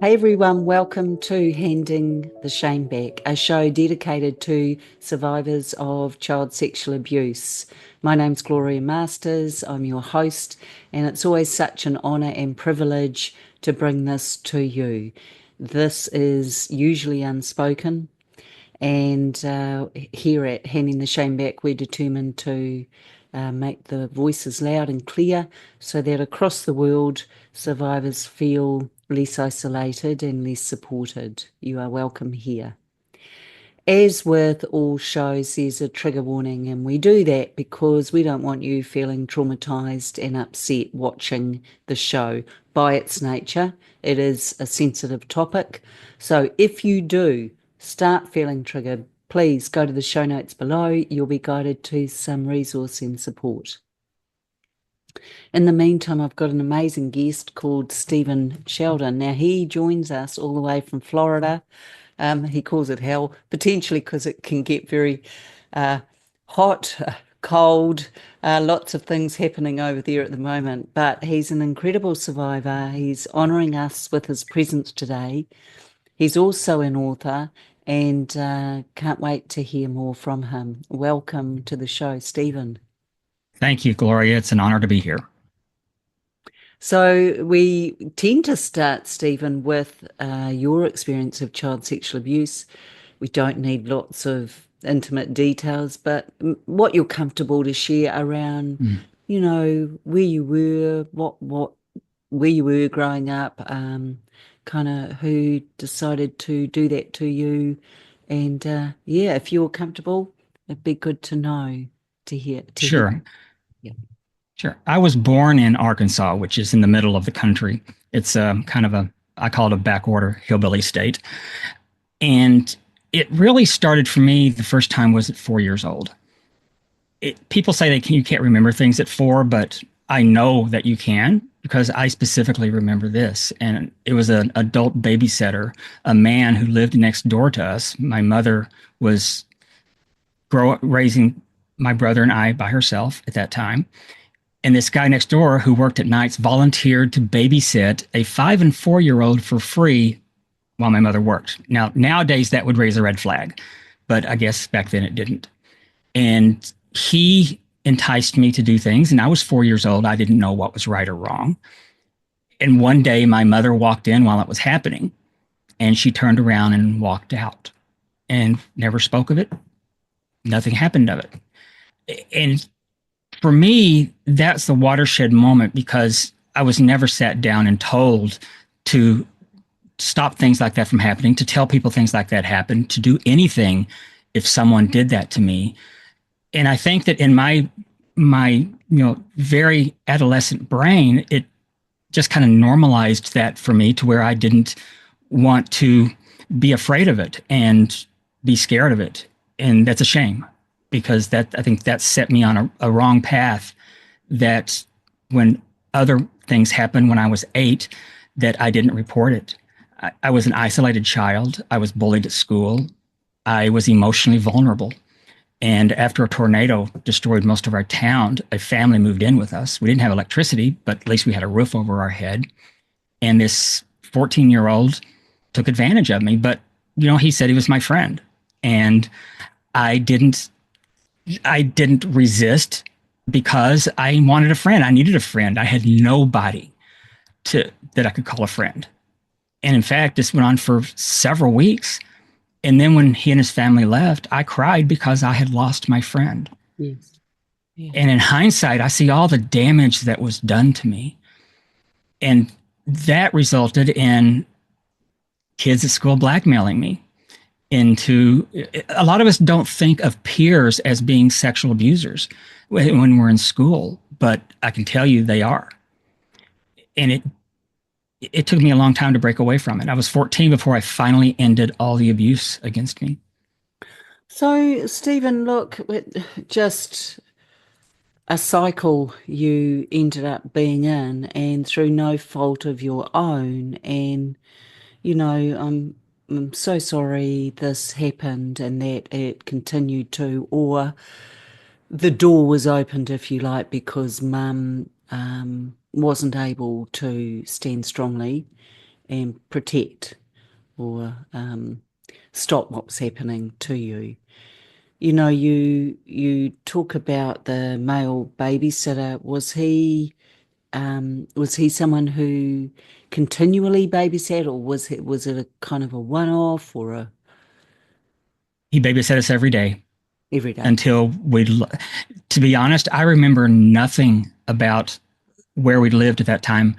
Hey everyone, welcome to Handing the Shame Back, a show dedicated to survivors of child sexual abuse. My name's Gloria Masters, I'm your host, and it's always such an honour and privilege to bring this to you. This is usually unspoken, and here at Handing the Shame Back, we're determined to make the voices loud and clear so that across the world survivors feel less isolated and less supported. You are welcome here. As with all shows, there's a trigger warning, and we do that because we don't want you feeling traumatized and upset watching the show. By its nature, it is a sensitive topic. So if you do start feeling triggered, please go to the show notes below. You'll be guided to some resource and support. In the meantime, I've got an amazing guest called Stephen Shelton. Now, he joins us all the way from Florida. He calls it hell, potentially because it can get very hot, cold, lots of things happening over there at the moment. But he's an incredible survivor. He's honouring us with his presence today. He's also an author, and can't wait to hear more from him. Welcome to the show, Stephen. Thank you, Gloria. It's an honor to be here. So we tend to start, Stephen, with your experience of child sexual abuse. We don't need lots of intimate details, but what you're comfortable to share around, where you were, where you were growing up, kind of who decided to do that to you, and yeah, if you're comfortable, it'd be good to know to hear. Sure. Yeah. Sure. I was born in Arkansas, which is in the middle of the country. It's kind of I call it a backwater hillbilly state. And it really started for me the first time was at 4 years old. People say you can't remember things at 4, but I know that you can because I specifically remember this. And it was an adult babysitter, a man who lived next door to us. My mother was raising my brother and I by herself at that time. And this guy next door who worked at nights volunteered to babysit a 5 and 4 year old for free while my mother worked. Now, nowadays that would raise a red flag, but I guess back then it didn't. And he enticed me to do things. And I was 4 years old. I didn't know what was right or wrong. And one day my mother walked in while it was happening and she turned around and walked out and never spoke of it. Nothing happened of it. And for me, that's the watershed moment because I was never sat down and told to stop things like that from happening, to tell people things like that happen, to do anything if someone did that to me. And I think that in my very adolescent brain, it just kind of normalized that for me to where I didn't want to be afraid of it and be scared of it. And that's a shame because I think that set me on a wrong path, that when other things happened when I was 8, that I didn't report it. I was an isolated child. I was bullied at school. I was emotionally vulnerable. And after a tornado destroyed most of our town, a family moved in with us. We didn't have electricity, but at least we had a roof over our head. And this 14-year-old took advantage of me. But, he said he was my friend. And I didn't resist because I wanted a friend. I needed a friend. I had nobody that I could call a friend. And in fact, this went on for several weeks. And then when he and his family left, I cried because I had lost my friend. Yes. Yeah. And in hindsight, I see all the damage that was done to me. And that resulted in kids at school blackmailing me into. A lot of us don't think of peers as being sexual abusers when we're in school, but I can tell you they are. And it took me a long time to break away from it. I was 14 before I finally ended all the abuse against me. So, Stephen, look, just a cycle you ended up being in, and through no fault of your own. And, I'm so sorry this happened and that it continued to, or the door was opened, if you like, because mum wasn't able to stand strongly and protect or stop what was happening to you. You know, you talk about the male babysitter. Was he someone who continually babysat, or was it a kind of a one-off or a He babysat us every day everyday? until to be honest, I remember nothing about where we lived at that time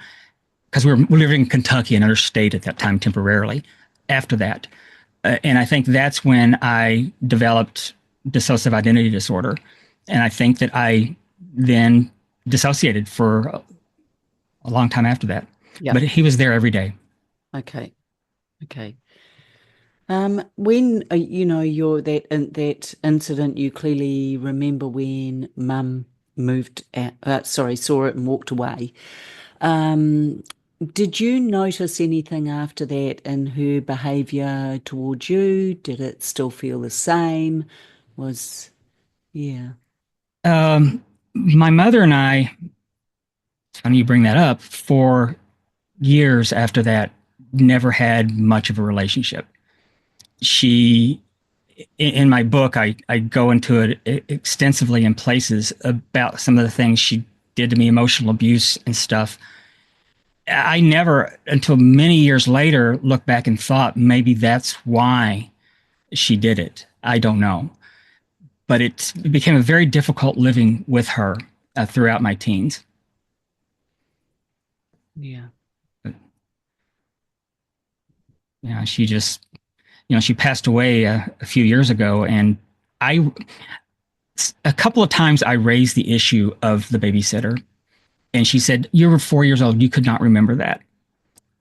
because we lived in Kentucky, another state at that time temporarily after that. And I think that's when I developed dissociative identity disorder. And I think that I then dissociated for a long time after that. Yeah. But he was there every day. Okay. Okay. When you know that incident, you clearly remember when Mum moved out, saw it and walked away. Um, did you notice anything after that in her behaviour towards you? Did it still feel the same? Was Yeah, My mother and I, it's funny you bring that up, for years after that, never had much of a relationship. She, in my book, I go into it extensively in places about some of the things she did to me, emotional abuse and stuff. I never, until many years later, looked back and thought maybe that's why she did it. I don't know. But it became a very difficult living with her throughout my teens. yeah, But, she just, she passed away a few years ago, and I, a couple of times I raised the issue of the babysitter, and she said, "You were 4 years old. You could not remember that."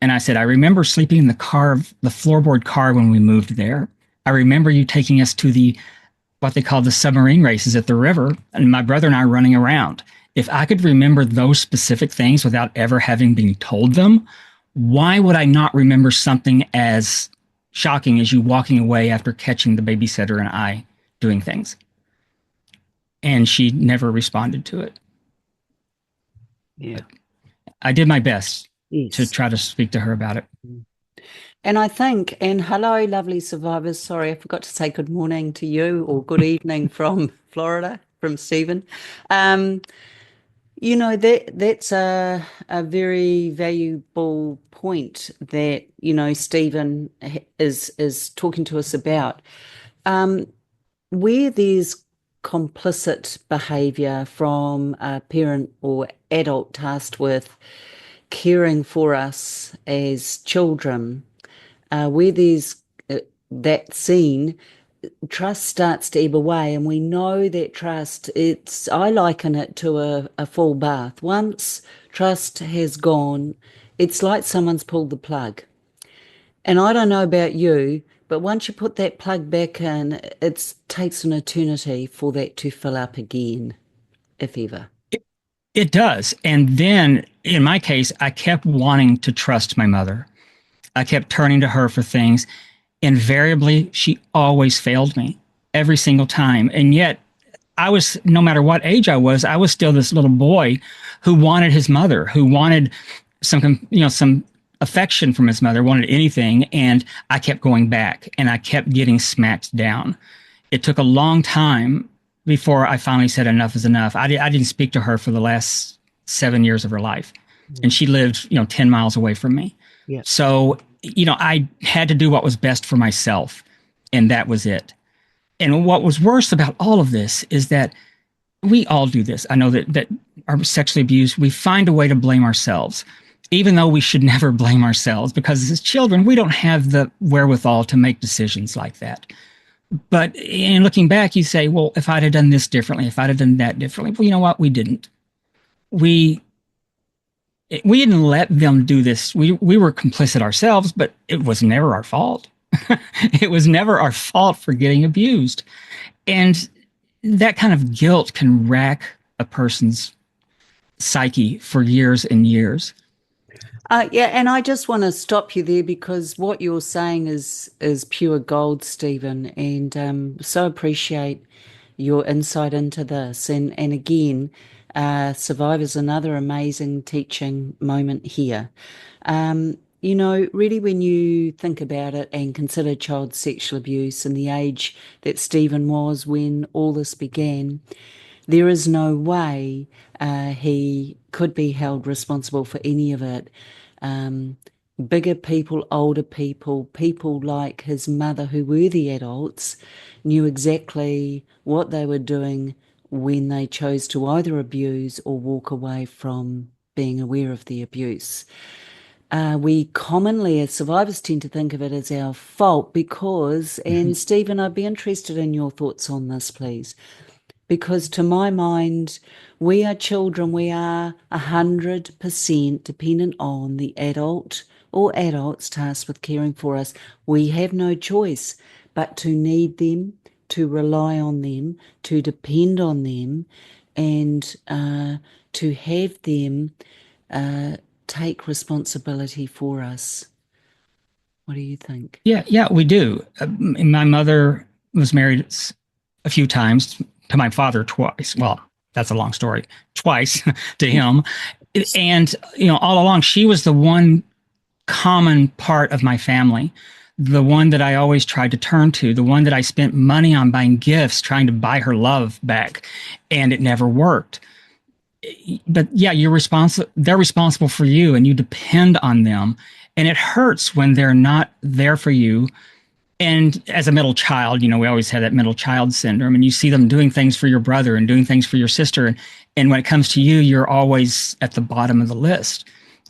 And I said, "I remember sleeping in the floorboard car when we moved there. I remember you taking us to what they call the submarine races at the river, and my brother and I running around. If I could remember those specific things without ever having been told them, why would I not remember something as shocking as you walking away after catching the babysitter and I doing things?" And she never responded to it. yeah. But I did my best to Yes. try to speak to her about it. And I think, and hello, lovely survivors. Sorry, I forgot to say good morning to you or good evening from Florida, from Stephen. Um, that's a very valuable point that, Stephen is talking to us about. Where there's complicit behavior from a parent or adult tasked with caring for us as children, where there's that scene, trust starts to ebb away, and we know that trust, I liken it to a full bath. Once trust has gone, it's like someone's pulled the plug. And I don't know about you, but once you put that plug back in, it takes an eternity for that to fill up again, if ever. It does. And then in my case, I kept wanting to trust my mother. I kept turning to her for things. Invariably, she always failed me every single time. And yet, no matter what age I was still this little boy who wanted his mother, who wanted some affection from his mother, wanted anything. And I kept going back and I kept getting smacked down. It took a long time before I finally said enough is enough. I didn't speak to her for the last 7 years of her life. And she lived, 10 miles away from me. Yeah. So, I had to do what was best for myself. And that was it. And what was worse about all of this is that we all do this. I know that are sexually abused. We find a way to blame ourselves, even though we should never blame ourselves, because as children, we don't have the wherewithal to make decisions like that. But in looking back, you say, well, if I'd have done this differently, if I'd have done that differently, well, you know what? We didn't. We didn't let them do this. We were complicit ourselves, but it was never our fault. It was never our fault for getting abused. And that kind of guilt can rack a person's psyche for years and years. Yeah, and I just want to stop you there because what you're saying is pure gold, Stephen, and so appreciate your insight into this. And again, Survivor's another amazing teaching moment here. You know, really, when you think about it and consider child sexual abuse and the age that Stephen was when all this began, there is no way he could be held responsible for any of it. Um, Bigger people, older people, people like his mother who were the adults, knew exactly what they were doing when they chose to either abuse or walk away from being aware of the abuse. We commonly, as survivors, tend to think of it as our fault because, and Stephen, I'd be interested in your thoughts on this, please, because to my mind, we are children. We are 100% dependent on the adult or adults tasked with caring for us. We have no choice but to need them, to rely on them, to depend on them, and to have them take responsibility for us. What do you think? Yeah, we do. My mother was married a few times to my father twice. Well, that's a long story. Twice to him. And, all along, she was the one common part of my family, the one that I always tried to turn to, the one that I spent money on buying gifts, trying to buy her love back, and it never worked. But yeah, they're responsible for you and you depend on them. And it hurts when they're not there for you. And as a middle child, we always have that middle child syndrome, and you see them doing things for your brother and doing things for your sister. And when it comes to you, you're always at the bottom of the list.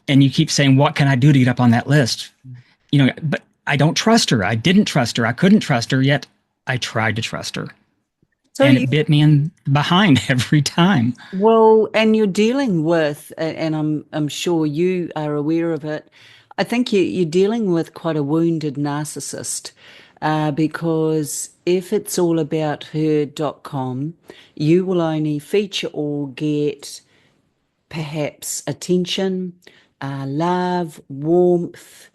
And you keep saying, what can I do to get up on that list? But I don't trust her. I didn't trust her. I couldn't trust her, yet I tried to trust her. So and it bit me in behind every time. Well, and you're dealing with, and I'm sure you are aware of it. I think you're dealing with quite a wounded narcissist, because if it's all about her.com, you will only feature or get perhaps attention, love, warmth,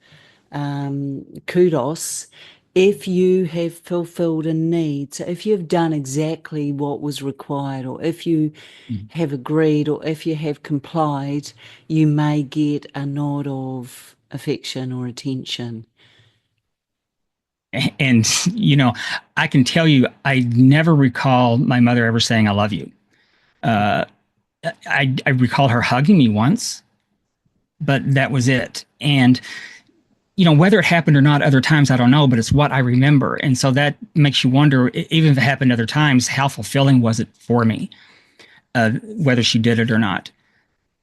kudos, if you have fulfilled a need. So if you've done exactly what was required, or if you have agreed, or if you have complied, you may get a nod of affection or attention. And, I can tell you, I never recall my mother ever saying, I love you. I recall her hugging me once, but that was it. And, whether it happened or not other times, I don't know, but it's what I remember. And so that makes you wonder, even if it happened other times, how fulfilling was it for me, whether she did it or not.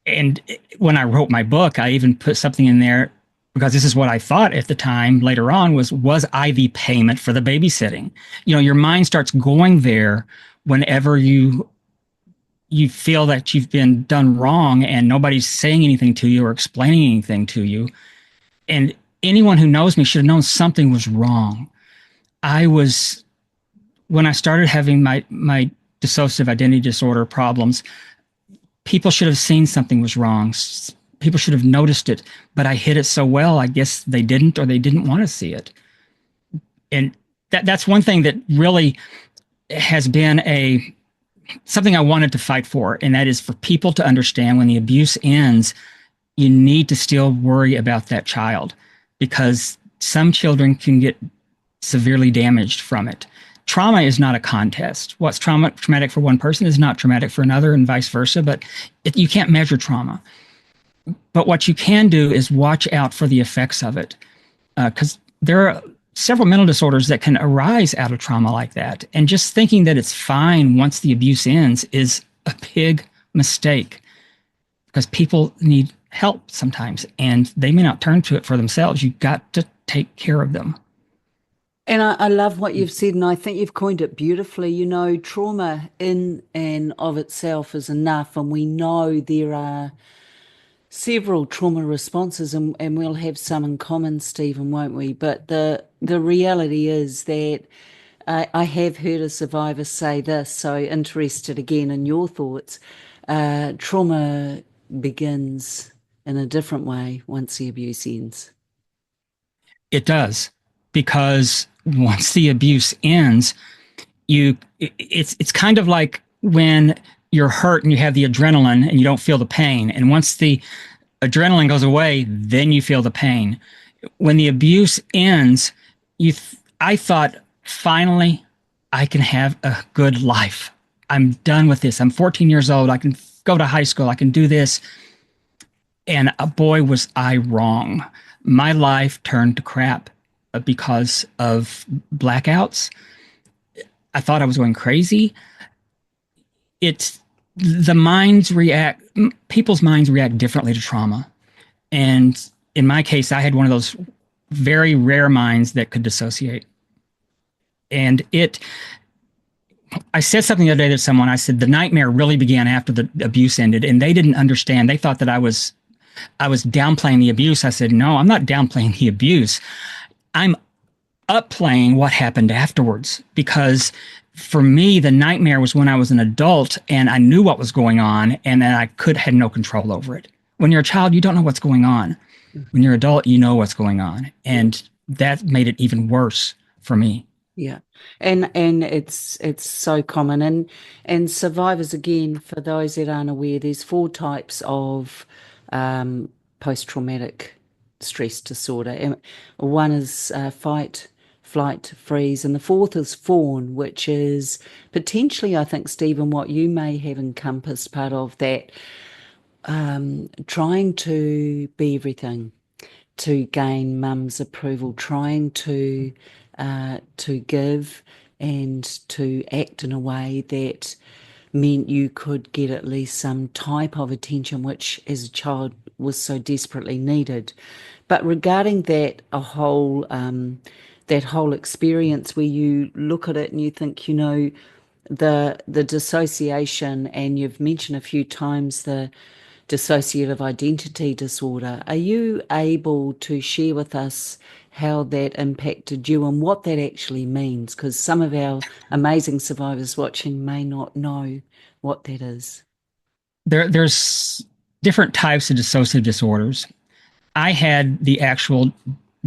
And when I wrote my book, I even put something in there, because this is what I thought at the time later on, was I the payment for the babysitting? Your mind starts going there whenever you feel that you've been done wrong and nobody's saying anything to you or explaining anything to you. And anyone who knows me should have known something was wrong. When I started having my dissociative identity disorder problems, people should have seen something was wrong. People should have noticed it, but I hid it so well, I guess they didn't, or they didn't want to see it. And that's one thing that really has been something I wanted to fight for, and that is for people to understand when the abuse ends, you need to still worry about that child, because some children can get severely damaged from it. Trauma is not a contest. What's traumatic for one person is not traumatic for another, and vice versa, but you can't measure trauma. But what you can do is watch out for the effects of it, because there are several mental disorders that can arise out of trauma like that. And just thinking that it's fine once the abuse ends is a big mistake, because people need help sometimes, and they may not turn to it for themselves. You've got to take care of them. And I love what you've said, and I think you've coined it beautifully. Trauma in and of itself is enough, and we know there are several trauma responses, and we'll have some in common, Stephen, won't we? But the reality is that I have heard a survivor say this, so interested again in your thoughts. Trauma begins in a different way once the abuse ends. It does, because once the abuse ends, it's kind of like when you're hurt and you have the adrenaline and you don't feel the pain. And once the adrenaline goes away, then you feel the pain. When the abuse ends, I thought, finally, I can have a good life. I'm done with this. I'm 14 years old. I can go to high school. I can do this. And boy, was I wrong. My life turned to crap because of blackouts. I thought I was going crazy. It's the minds react, people's minds react differently to trauma. And in my case, I had one of those very rare minds that could dissociate. And I said something the other day to someone. I said, the nightmare really began after the abuse ended, and they didn't understand. They thought that I was downplaying the abuse. I said, no, I'm not downplaying the abuse. I'm upplaying what happened afterwards, because for me, the nightmare was when I was an adult and I knew what was going on, and then I had no control over it. When you're a child, you don't know what's going on. When you're an adult, you know what's going on. And that made it even worse for me. Yeah. And it's so common. And survivors, again, for those that aren't aware, there's 4 types of post-traumatic stress disorder. And one is fight, flight, freeze, and the 4th is fawn, which is potentially, I think, Stephen, what you may have encompassed part of that, trying to be everything to gain mum's approval, trying to give and to act in a way that meant you could get at least some type of attention, which as a child was so desperately needed. But regarding that whole experience where you look at it and you think, the dissociation, and you've mentioned a few times the dissociative identity disorder, are you able to share with us how that impacted you and what that actually means? Because some of our amazing survivors watching may not know what that is. There's different types of dissociative disorders. I had the actual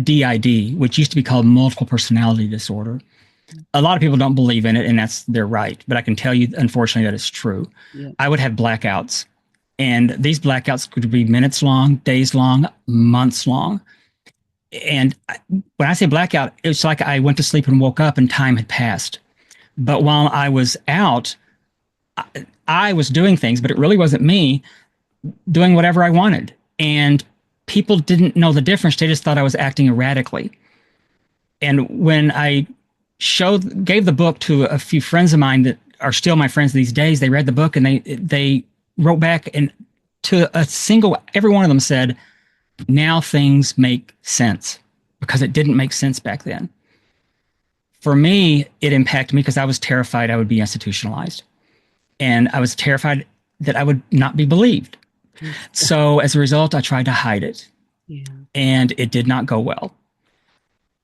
DID, which used to be called multiple personality disorder. A lot of people don't believe in it, and they're right. But I can tell you, unfortunately, that it's true. Yeah. I would have blackouts, and these blackouts could be minutes long, days long, months long. And when I say blackout, it's like I went to sleep and woke up and time had passed. But while I was out, I was doing things, but it really wasn't me doing whatever I wanted. And people didn't know the difference. They just thought I was acting erratically. And when I gave the book to a few friends of mine that are still my friends these days, they read the book and they wrote back, and every one of them said, now things make sense, because it didn't make sense back then. For me, it impacted me because I was terrified I would be institutionalized. And I was terrified that I would not be believed. So as a result, I tried to hide it. Yeah. And it did not go well.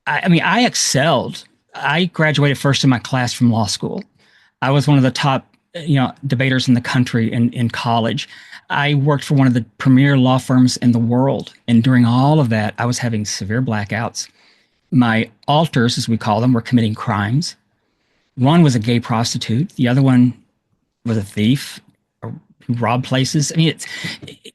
I excelled. I graduated first in my class from law school. I was one of the top debaters in the country in college. I worked for one of the premier law firms in the world. And during all of that, I was having severe blackouts. My alters, as we call them, were committing crimes. One was a gay prostitute. The other one was a thief who robbed places.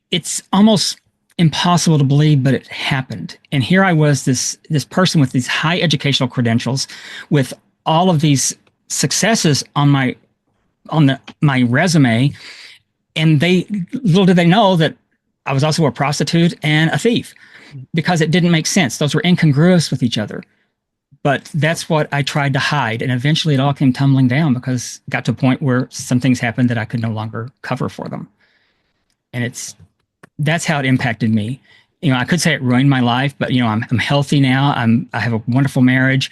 It's almost impossible to believe, but it happened. And here I was, this person with these high educational credentials, with all of these successes on my resume, and little did they know that I was also a prostitute and a thief, because it didn't make sense. Those were incongruous with each other. But that's what I tried to hide, and eventually it all came tumbling down, because it got to a point where some things happened that I could no longer cover for them. And that's how it impacted me. I could say it ruined my life, but I'm healthy now. I have a wonderful marriage.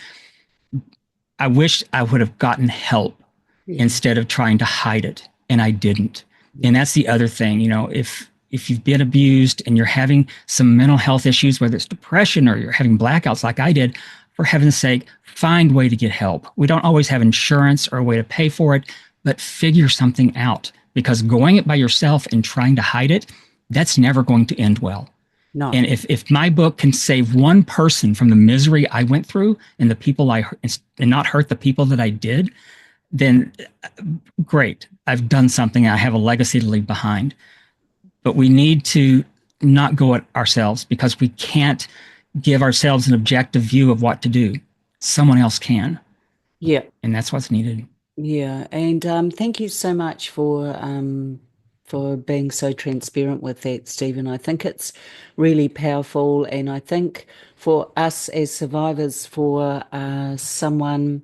I wish I would have gotten help instead of trying to hide it, and I didn't. And that's the other thing. If you've been abused and you're having some mental health issues, whether it's depression or you're having blackouts like I did, for heaven's sake, find a way to get help. We don't always have insurance or a way to pay for it, but figure something out, because going it by yourself and trying to hide it, that's never going to end well. No. And if my book can save one person from the misery I went through and the people and not hurt the people that I did, then great. I've done something. I have a legacy to leave behind. But we need to not go at ourselves because we can't give ourselves an objective view of what to do. Someone else can. Yeah. And that's what's needed. Yeah, and thank you so much for being so transparent with that, Stephen. I think it's really powerful, and I think for us as survivors, for someone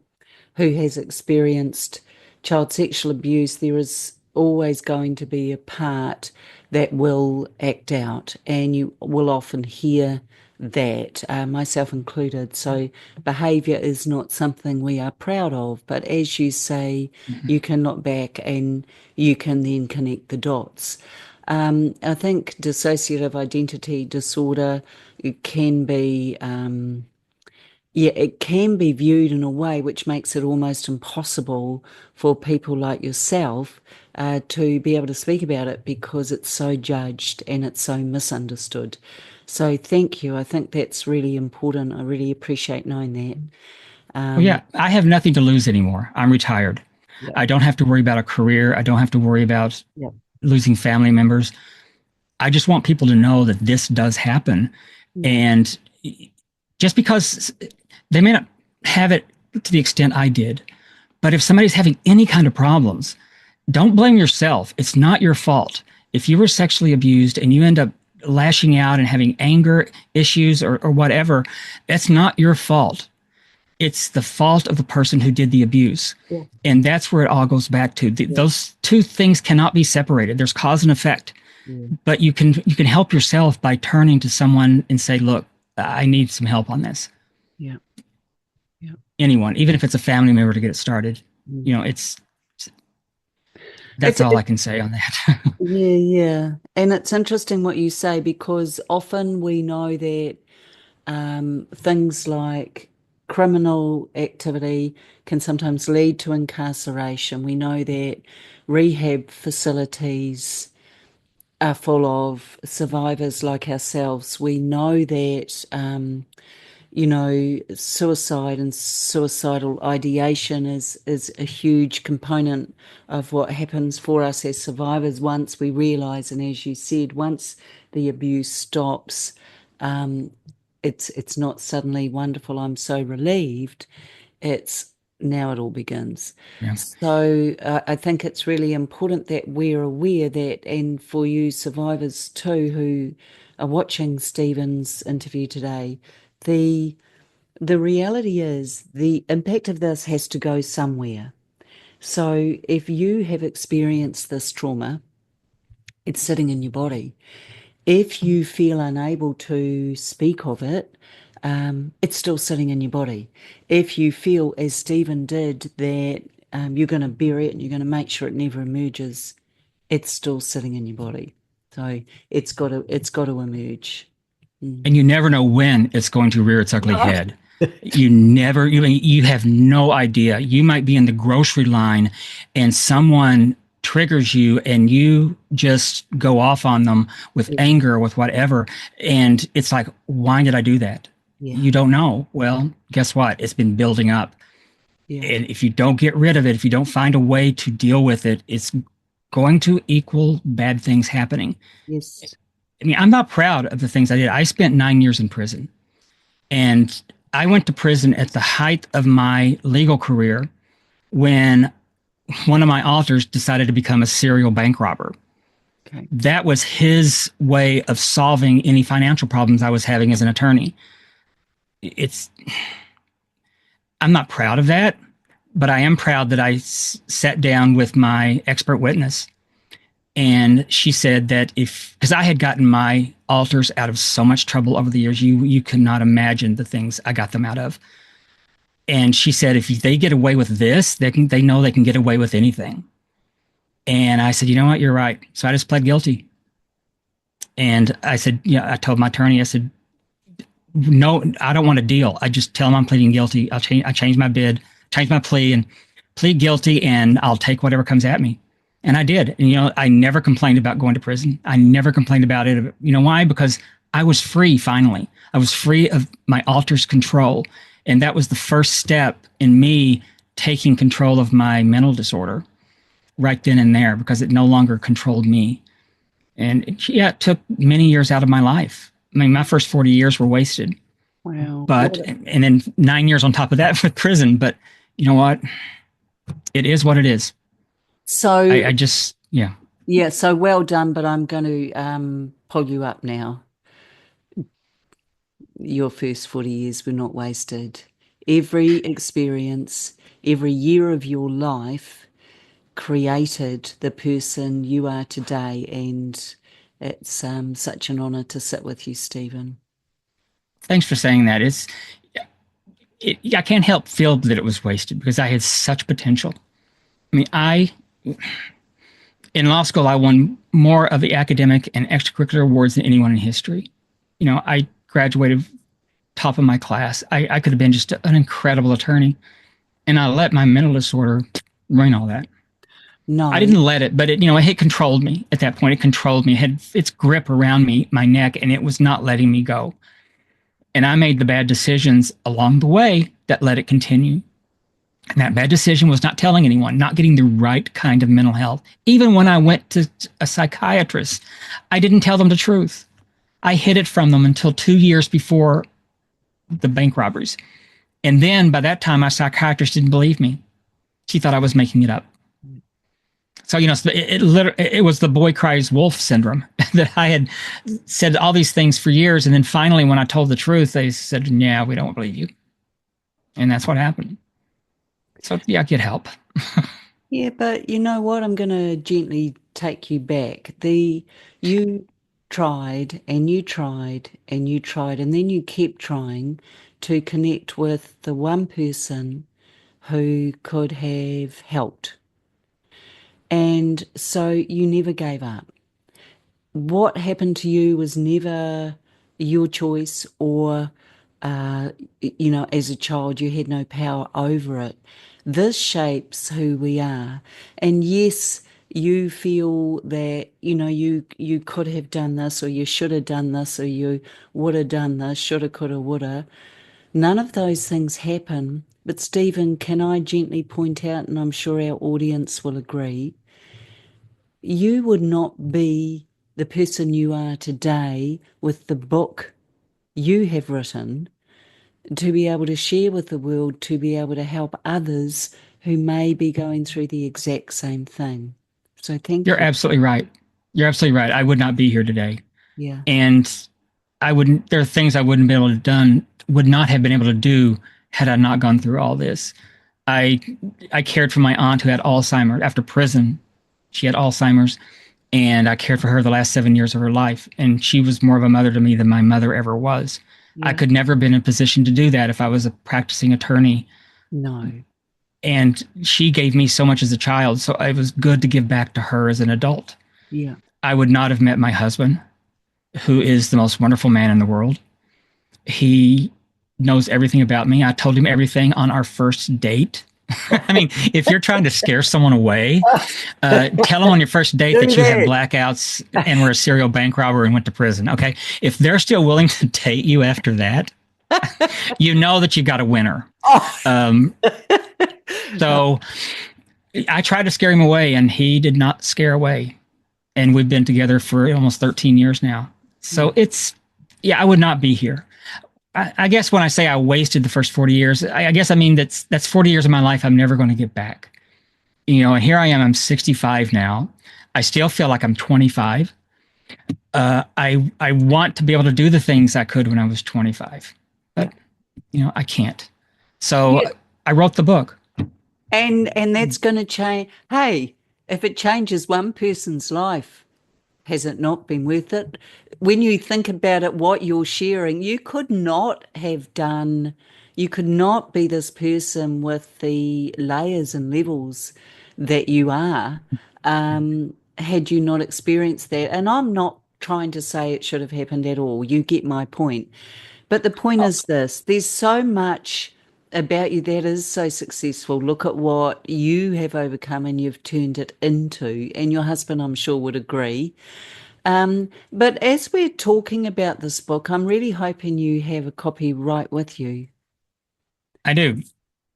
who has experienced child sexual abuse, there is always going to be a part that will act out, and you will often hear that, myself included. So behaviour is not something we are proud of, but as you say, you can look back and you can then connect the dots. I think dissociative identity disorder can be yeah, it can be viewed in a way which makes it almost impossible for people like yourself to be able to speak about it because it's so judged and it's so misunderstood. So thank you. I think that's really important. I really appreciate knowing that. Well, yeah, I have nothing to lose anymore. I'm retired. Yeah, I don't have to worry about a career. I don't have to worry about yeah, losing family members. I just want people to know that this does happen. yeah, And just because they may not have it to the extent I did, but if somebody's having any kind of problems, don't blame yourself. It's not your fault. If you were sexually abused and you end up lashing out and having anger issues or whatever, that's not your fault. It's the fault of the person who did the abuse. yeah, And that's where it all goes back to. Those two things cannot be separated. There's cause and effect. yeah, But you can help yourself by turning to someone and say, look, I need some help on this. yeah, yeah. Anyone, even if it's a family member to get it started. Mm. You know, that's all I can say on that. Yeah, yeah. And it's interesting what you say because often we know that things like criminal activity can sometimes lead to incarceration. We know that rehab facilities are full of survivors like ourselves. We know that suicide and suicidal ideation is a huge component of what happens for us as survivors once we realise, and as you said, once the abuse stops, it's not suddenly wonderful, I'm so relieved. It's now it all begins. Yeah. So I think it's really important that we're aware that, and for you survivors too who are watching Stephen's interview today, the reality is the impact of this has to go somewhere. So if you have experienced this trauma, it's sitting in your body. If you feel unable to speak of it, it's still sitting in your body. If you feel, as Stephen did, that you're going to bury it and you're going to make sure it never emerges, it's still sitting in your body. So it's got to emerge. And you never know when it's going to rear its ugly No. head. You have no idea. You might be in the grocery line and someone triggers you and you just go off on them with anger, with whatever. And it's like, why did I do that? Yeah. You don't know. Well, guess what? It's been building up. Yeah. And if you don't get rid of it, if you don't find a way to deal with it, it's going to equal bad things happening. Yes. I mean, I'm not proud of the things I did. I spent 9 years in prison. And I went to prison at the height of my legal career when one of my alters decided to become a serial bank robber. Okay. That was his way of solving any financial problems I was having as an attorney. I'm not proud of that, but I am proud that I sat down with my expert witness. And she said that because I had gotten my alters out of so much trouble over the years, you could not imagine the things I got them out of. And she said, if they get away with this, they know they can get away with anything. And I said, you know what, you're right. So I just pled guilty. And I said, I told my attorney, I said, no, I don't want a deal. I just tell them I'm pleading guilty. I change my bid, change my plea, and plead guilty, and I'll take whatever comes at me. And I did. And, I never complained about going to prison. I never complained about it. You know why? Because I was free finally. I was free of my alter's control. And that was the first step in me taking control of my mental disorder right then and there, because it no longer controlled me. And yeah, it took many years out of my life. I mean, my first 40 years were wasted, Wow. but, and then 9 years on top of that with prison. But you know what? It is what it is. So, I just, yeah. yeah, so well done, but I'm going to pull you up now. Your first 40 years were not wasted. Every experience, every year of your life created the person you are today, and it's such an honor to sit with you, Stephen. Thanks for saying that. I can't help feel that it was wasted because I had such potential. I mean, in law school, I won more of the academic and extracurricular awards than anyone in history. You know, I graduated top of my class. I could have been just an incredible attorney, and I let my mental disorder ruin all that. I No, didn't let it, but it controlled me at that point. It controlled me. It had its grip around me, my neck, and it was not letting me go. And I made the bad decisions along the way that let it continue. And that bad decision was not telling anyone, not getting the right kind of mental health. Even when I went to a psychiatrist, I didn't tell them the truth. I hid it from them until 2 years before the bank robberies. And then by that time, my psychiatrist didn't believe me. She thought I was making it up. So, it was the boy cries wolf syndrome that I had said all these things for years. And then finally, when I told the truth, they said, yeah, we don't believe you. And that's what happened. So, yeah, get help. yeah, but you know what? I'm going to gently take you back. You tried and you tried and you tried, and then you kept trying to connect with the one person who could have helped. And so you never gave up. What happened to you was never your choice, or, uh, as a child, you had no power over it. This shapes who we are. And yes, you feel that, you could have done this, or you should have done this, or you would have done this, shoulda, coulda, woulda. None of those things happen. But Stephen, can I gently point out, and I'm sure our audience will agree, you would not be the person you are today with the book you have written to be able to share with the world, to be able to help others who may be going through the exact same thing. So thank You're you. absolutely right. You're absolutely right. I would not be here today. Yeah. And there are things I wouldn't be able to done, would not have been able to do had I not gone through all this. I I cared for my aunt who had Alzheimer's after prison. She had Alzheimer's, and I cared for her the last 7 years of her life. And she was more of a mother to me than my mother ever was. I Yeah. could never have been in a position to do that if I was a practicing attorney. No. And she gave me so much as a child, so it was good to give back to her as an adult. Yeah. I would not have met my husband, who is the most wonderful man in the world. He knows everything about me. I told him everything on our first date. I mean, if you're trying to scare someone away, tell them on your first date that you had blackouts and were a serial bank robber and went to prison. Okay. If they're still willing to date you after that, you know that you've got a winner. Oh. So I tried to scare him away, and he did not scare away. And we've been together for almost 13 years now. So I would not be here. I guess when I say I wasted the first 40 years, I guess I mean that's 40 years of my life I'm never going to get back. And here I am, I'm 65 now. I still feel like I'm 25. I want to be able to do the things I could when I was 25, but I can't. So I wrote the book. And that's going to change. Hey, if it changes one person's life, has it not been worth it? When you think about it, what you're sharing, you could not be this person with the layers and levels that you are, had you not experienced that. And I'm not trying to say it should have happened at all. You get my point. But the point is this: there's so much about you that is so successful. Look at what you have overcome and you've turned it into, and your husband, I'm sure, would agree. But as we're talking about this book, I'm really hoping you have a copy right with you. I do.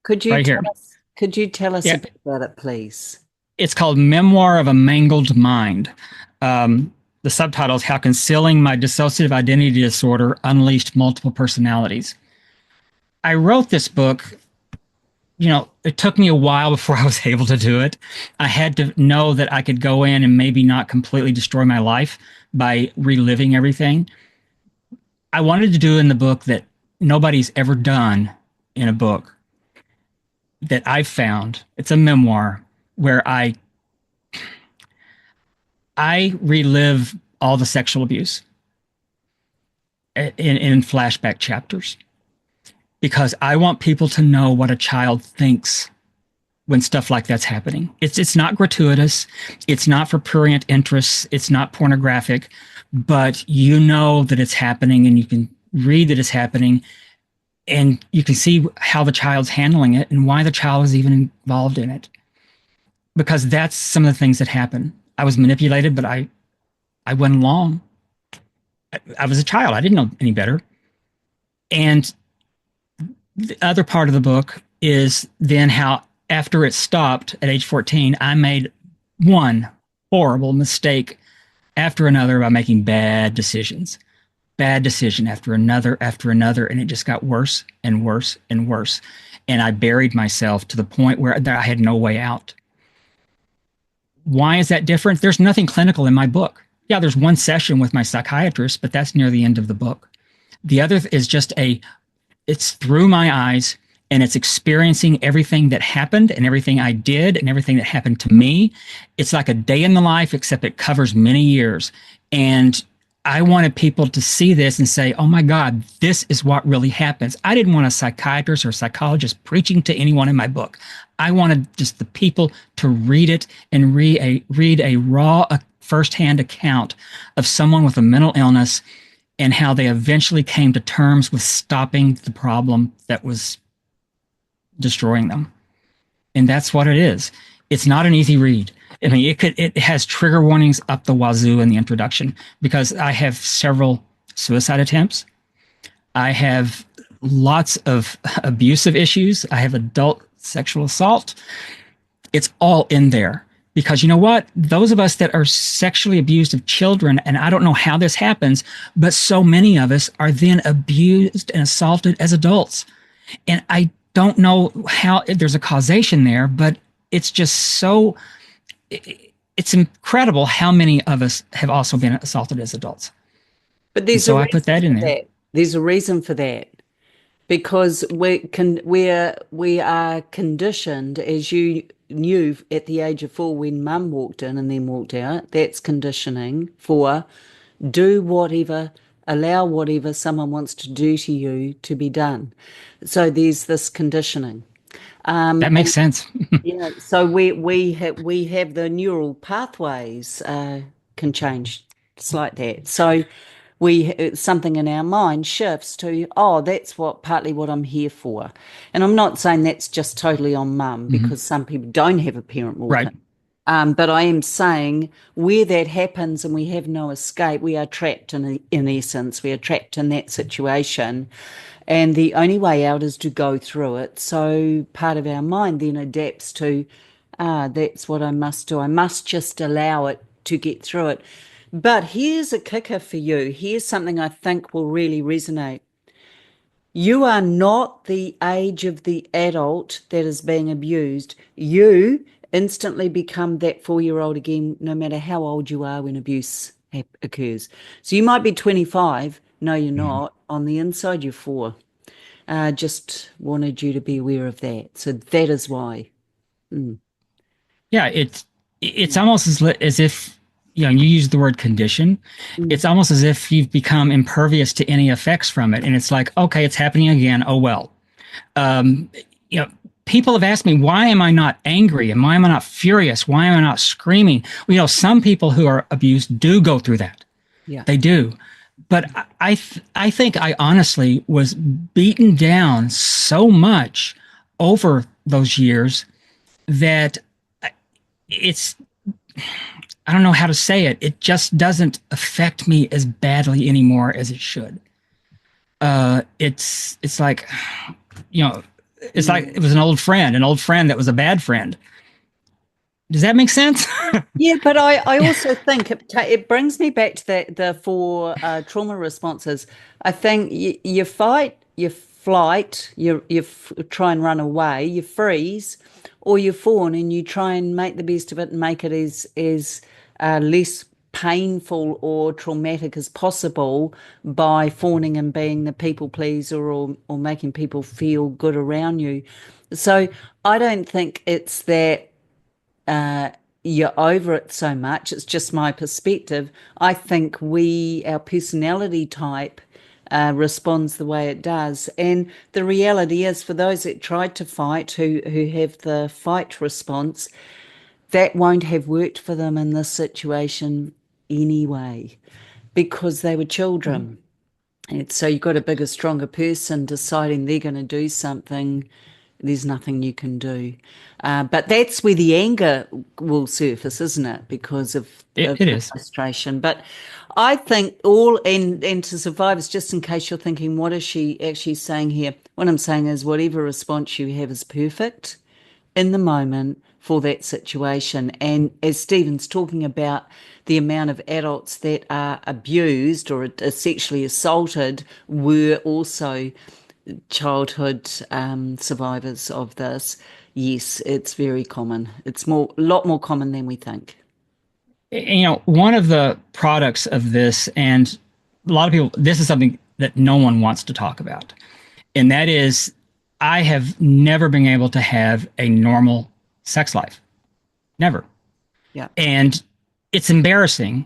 Could you Right tell here. us, could you tell us a Yeah. bit about it, please? It's called Memoir of a Mangled Mind. the subtitle is How Concealing My Dissociative Identity Disorder Unleashed Multiple Personalities. I wrote this book, it took me a while before I was able to do it. I had to know that I could go in and maybe not completely destroy my life by reliving everything. I wanted to do in the book that nobody's ever done in a book that I've found. It's a memoir where I relive all the sexual abuse in flashback chapters because I want people to know what a child thinks when stuff like that's happening. It's not gratuitous. It's not for prurient interests. It's not pornographic, but you know that it's happening and you can read that it's happening and you can see how the child's handling it and why the child is even involved in it. Because that's some of the things that happen. I was manipulated, but I went along. I was a child. I didn't know any better. And the other part of the book is then how after it stopped at age 14, I made one horrible mistake after another by making bad decisions. Bad decision after another, and it just got worse and worse and worse. And I buried myself to the point where I had no way out. Why is that different? There's nothing clinical in my book. Yeah, there's one session with my psychiatrist, but that's near the end of the book. The other is just it's through my eyes and it's experiencing everything that happened and everything I did and everything that happened to me. It's like a day in the life, except it covers many years. And I wanted people to see this and say, oh my God, this is what really happens. I didn't want a psychiatrist or a psychologist preaching to anyone in my book. I wanted just the people to read it and read a raw firsthand account of someone with a mental illness and how they eventually came to terms with stopping the problem that was destroying them. And that's what it is. It's not an easy read. I mean, it has trigger warnings up the wazoo in the introduction because I have several suicide attempts. I have lots of abusive issues. I have adult sexual assault. It's all in there because you know what? Those of us that are sexually abused of children, and I don't know how this happens, but so many of us are then abused and assaulted as adults. And I don't know how there's a causation there, but it's just so... It's incredible how many of us have also been assaulted as adults. But there's I put that in there. There's a reason for that because we are conditioned, as you knew at the age of 4 when Mum walked in and then walked out. That's conditioning for do whatever, allow whatever someone wants to do to you to be done. So there's this conditioning. That makes sense. Yeah, so we have the neural pathways can change just like that. So something in our mind shifts to, oh, that's partly what I'm here for. And I'm not saying that's just totally on Mum because some people don't have a parent walk Right. in. But I am saying where that happens and we have no escape, we are trapped in essence. We are trapped in that situation. And the only way out is to go through it. So part of our mind then adapts to, that's what I must do. I must just allow it to get through it. But here's a kicker for you. Here's something I think will really resonate. You are not the age of the adult that is being abused. You instantly become that 4-year-old again, no matter how old you are when abuse occurs. So you might be 25. No, you're not. On the inside, you're 4. Just wanted you to be aware of that. So that is why. Yeah, it's almost as if, you use the word condition. It's almost as if you've become impervious to any effects from it. And it's like, okay, it's happening again. Oh, well. People have asked me, why am I not angry? And why am I not furious? Why am I not screaming? Some people who are abused do go through that. Yeah. They do. But I think I honestly was beaten down so much over those years that I don't know how to say it. It just doesn't affect me as badly anymore as it should. It's like, it's like it was an old friend that was a bad friend. Does that make sense? Yeah, but I also think it brings me back to the four trauma responses. I think you fight, you flight, you try and run away, you freeze, or you fawn and you try and make the best of it and make it as less painful or traumatic as possible by fawning and being the people pleaser or making people feel good around you. So I don't think it's that uh, you're over it so much. It's just my perspective. I think our personality type responds the way it does. And the reality is, for those that tried to fight, who have the fight response, that won't have worked for them in this situation anyway, because they were children. And so you've got a bigger, stronger person deciding they're going to do something. There's nothing you can do. But that's where the anger will surface, isn't it? Because of It the is. frustration. But I think and to survivors, just in case you're thinking, what is she actually saying here? What I'm saying is whatever response you have is perfect in the moment for that situation. And as Stephen's talking about the amount of adults that are abused or are sexually assaulted were also childhood survivors of this. Yes, it's very common. It's a lot more common than we think. One of the products of this, and a lot of people, this is something that no one wants to talk about. And that is, I have never been able to have a normal sex life. Never. Yeah. And it's embarrassing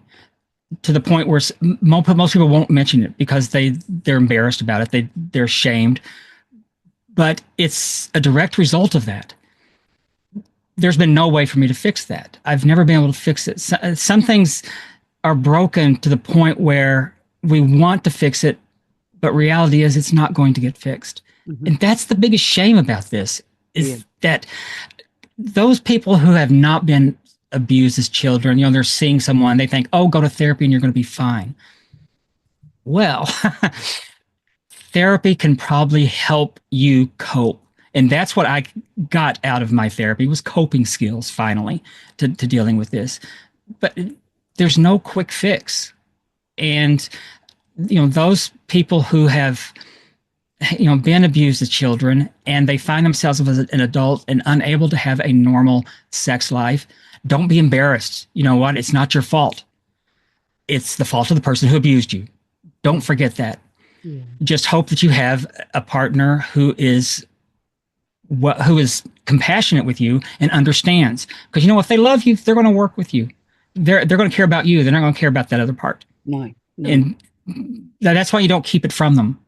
to the point where most people won't mention it because they're embarrassed about it. They're ashamed. But it's a direct result of that. There's been no way for me to fix that. I've never been able to fix it. Some things are broken to the point where we want to fix it, but reality is it's not going to get fixed. Mm-hmm. And that's the biggest shame about this is that those people who have not been abused as children, they're seeing someone, they think, oh, go to therapy and you're going to be fine. Well, therapy can probably help you cope. And that's what I got out of my therapy was coping skills, finally, to dealing with this. But there's no quick fix. And, those people who have, been abused as children and they find themselves as an adult and unable to have a normal sex life, don't be embarrassed. You know what? It's not your fault. It's the fault of the person who abused you. Don't forget that. Yeah. Just hope that you have a partner who is compassionate with you and understands. Because if they love you, they're going to work with you. They're going to care about you. They're not going to care about that other part. No. And that's why you don't keep it from them.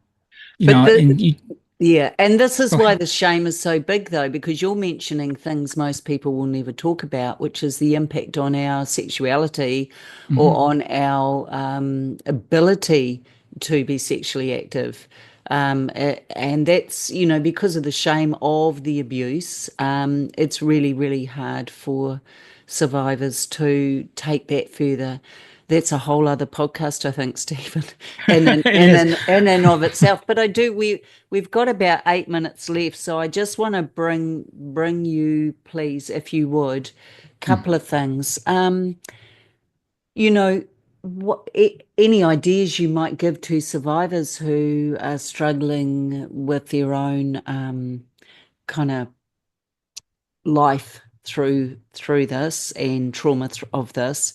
And this is why the shame is so big, though, because you're mentioning things most people will never talk about, which is the impact on our sexuality or on our ability to be sexually active. And that's, because of the shame of the abuse, it's really, really hard for survivors to take that further. That's a whole other podcast, I think, Stephen, in and of itself. But we've got about 8 minutes left, so I just want to bring you, please, if you would, a couple of things. Any ideas you might give to survivors who are struggling with their own kind of life through this and trauma of this,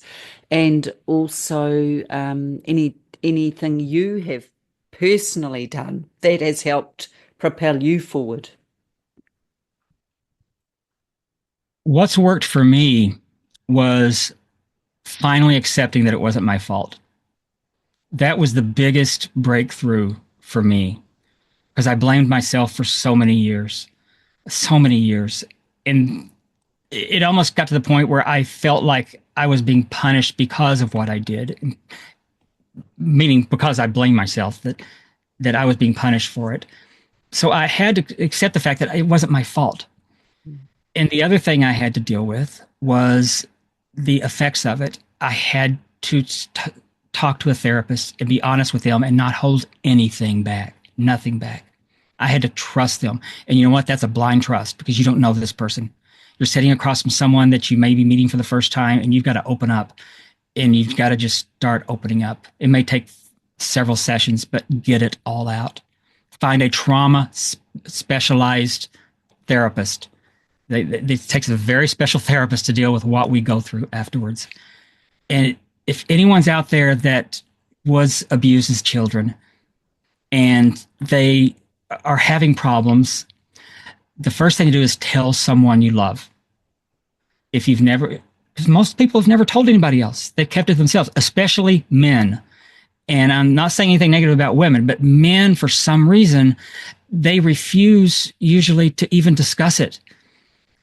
and also anything you have personally done that has helped propel you forward? What's worked for me was finally accepting that it wasn't my fault. That was the biggest breakthrough for me because I blamed myself for so many years. And it almost got to the point where I felt like I was being punished because of what I did, meaning because I blamed myself that I was being punished for it. So I had to accept the fact that it wasn't my fault. And the other thing I had to deal with was the effects of it. I had to talk to a therapist and be honest with them and not hold anything back, nothing back. I had to trust them. And you know what? That's a blind trust because you don't know this person. you're sitting across from someone that you may be meeting for the first time, and you've got to open up, and you've got to just start opening up. It may take several sessions, but get it all out. Find a trauma specialized therapist. It takes a very special therapist to deal with what we go through afterwards. And if anyone's out there that was abused as children and they are having problems, the first thing to do is tell someone you love. If you've never, because most people have never told anybody else, they've kept it themselves, especially men. And I'm not saying anything negative about women, but men, for some reason, they refuse usually to even discuss it.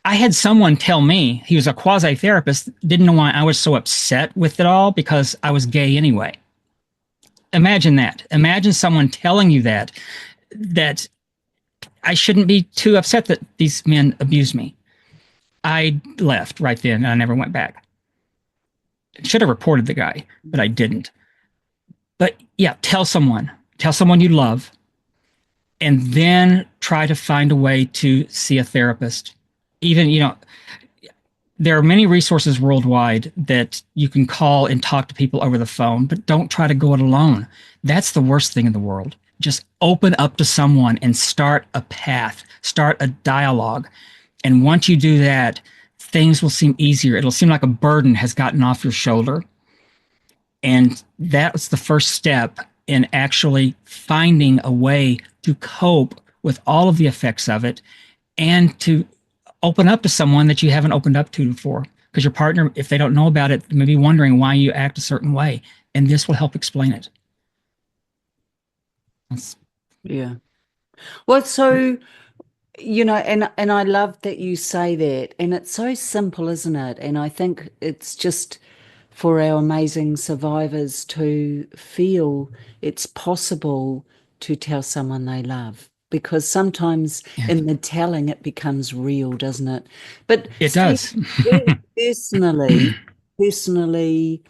I had someone tell me, he was a quasi-therapist, didn't know why I was so upset with it all because I was gay anyway. Imagine that. Imagine someone telling you that I shouldn't be too upset that these men abused me. I left right then and I never went back. Should have reported the guy, but I didn't. But yeah, tell someone you love, and then try to find a way to see a therapist. Even, there are many resources worldwide that you can call and talk to people over the phone, but don't try to go it alone. That's the worst thing in the world. Just open up to someone and start a path, start a dialogue. And once you do that, things will seem easier. It'll seem like a burden has gotten off your shoulder. And that was the first step in actually finding a way to cope with all of the effects of it and to open up to someone that you haven't opened up to before. Because your partner, if they don't know about it, may be wondering why you act a certain way. And this will help explain it. Yeah. Well, so, and I love that you say that. And it's so simple, isn't it? And I think it's just for our amazing survivors to feel it's possible to tell someone they love, because sometimes in the telling it becomes real, doesn't it? But it does. personally,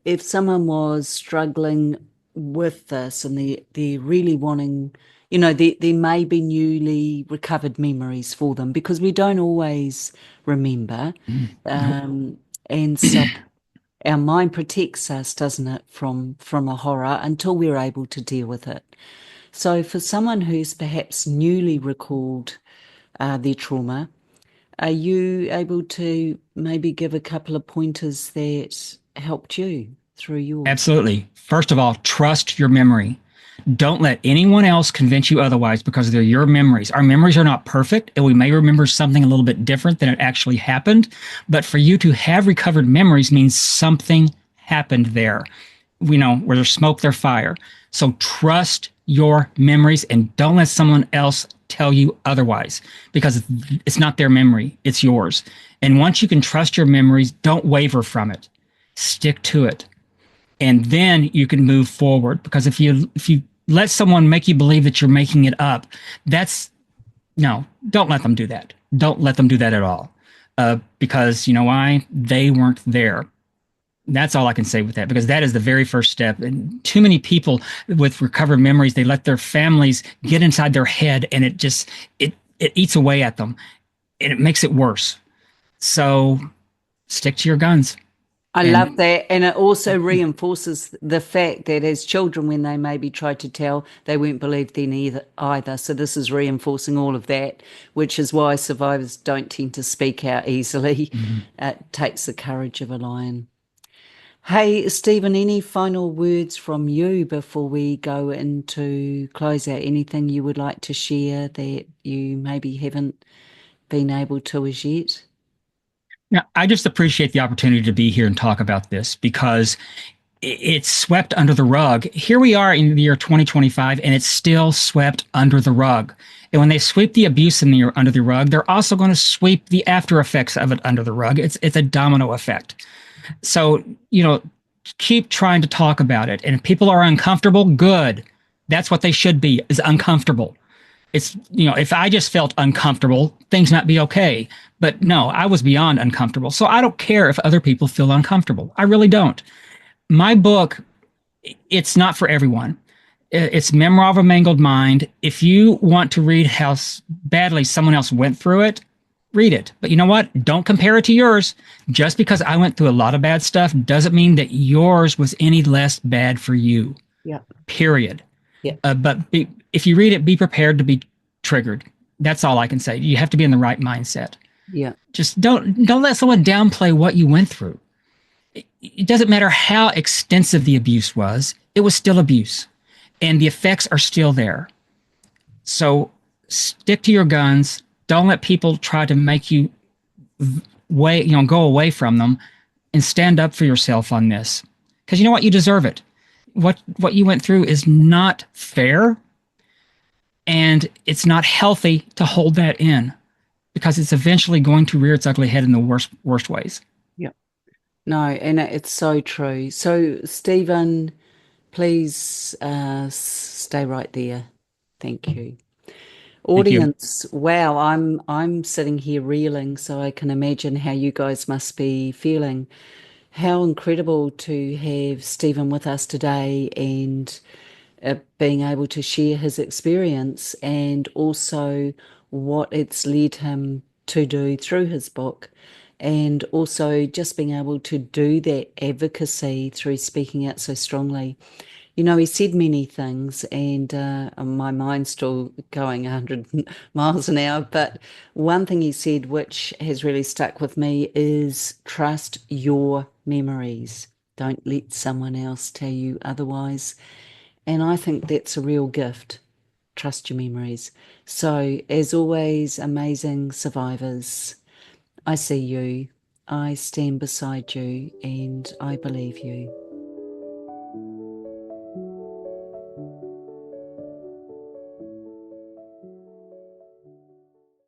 if someone was struggling with this and they're really wanting, there may be newly recovered memories for them, because we don't always remember. And so our mind protects us, doesn't it, from a horror until we're able to deal with it. So for someone who's perhaps newly recalled their trauma, are you able to maybe give a couple of pointers that helped you through yours? Absolutely. First of all, trust your memory. Don't let anyone else convince you otherwise, because they're your memories. Our memories are not perfect, and we may remember something a little bit different than it actually happened. But for you to have recovered memories means something happened there. We know where there's smoke, there's fire. So trust your memories and don't let someone else tell you otherwise, because it's not their memory, it's yours. And once you can trust your memories, don't waver from it. Stick to it. And then you can move forward, because if you let someone make you believe that you're making it up, don't let them do that. Don't let them do that at all. Because you know why? They weren't there. That's all I can say with that, because that is the very first step. And too many people with recovered memories, they let their families get inside their head, and it eats away at them, and it makes it worse. So stick to your guns. I love that. And it also reinforces the fact that as children, when they maybe tried to tell, they weren't believed then either. So this is reinforcing all of that, which is why survivors don't tend to speak out easily. It takes the courage of a lion. Hey, Stephen, any final words from you before we go into close out? Anything you would like to share that you maybe haven't been able to as yet? Now, I just appreciate the opportunity to be here and talk about this, because it's swept under the rug. Here we are in the year 2025, and it's still swept under the rug. And when they sweep the abuse under the rug, they're also going to sweep the after effects of it under the rug. It's a domino effect. So, keep trying to talk about it. And if people are uncomfortable, good. That's what they should be, is uncomfortable. It's, if I just felt uncomfortable, things might be okay. But no, I was beyond uncomfortable. So I don't care if other people feel uncomfortable. I really don't. My book, it's not for everyone. It's Memoir of a Mangled Mind. If you want to read how badly someone else went through it, read it. But you know what? Don't compare it to yours. Just because I went through a lot of bad stuff doesn't mean that yours was any less bad for you. Yeah. Period. Yeah. If you read it, be prepared to be triggered. That's all I can say. You have to be in the right mindset. Yeah. Just don't let someone downplay what you went through. It doesn't matter how extensive the abuse was, it was still abuse. And the effects are still there. So stick to your guns. Don't let people try to make you go away from them, and stand up for yourself on this. Because you know what? You deserve it. What you went through is not fair, and it's not healthy to hold that in, because it's eventually going to rear its ugly head in the worst ways. Yeah. No, and it's so true. So, Stephen, please stay right there. Thank you. Thank you. Audience, wow, I'm sitting here reeling, so I can imagine how you guys must be feeling. How incredible to have Stephen with us today, and being able to share his experience, and also what it's led him to do through his book, and also just being able to do that advocacy through speaking out so strongly. You know, he said many things, and my mind's still going 100 miles an hour. But one thing he said, which has really stuck with me, is trust your memories. Don't let someone else tell you otherwise. And I think that's a real gift. Trust your memories. So, as always, amazing survivors, I see you, I stand beside you, and I believe you.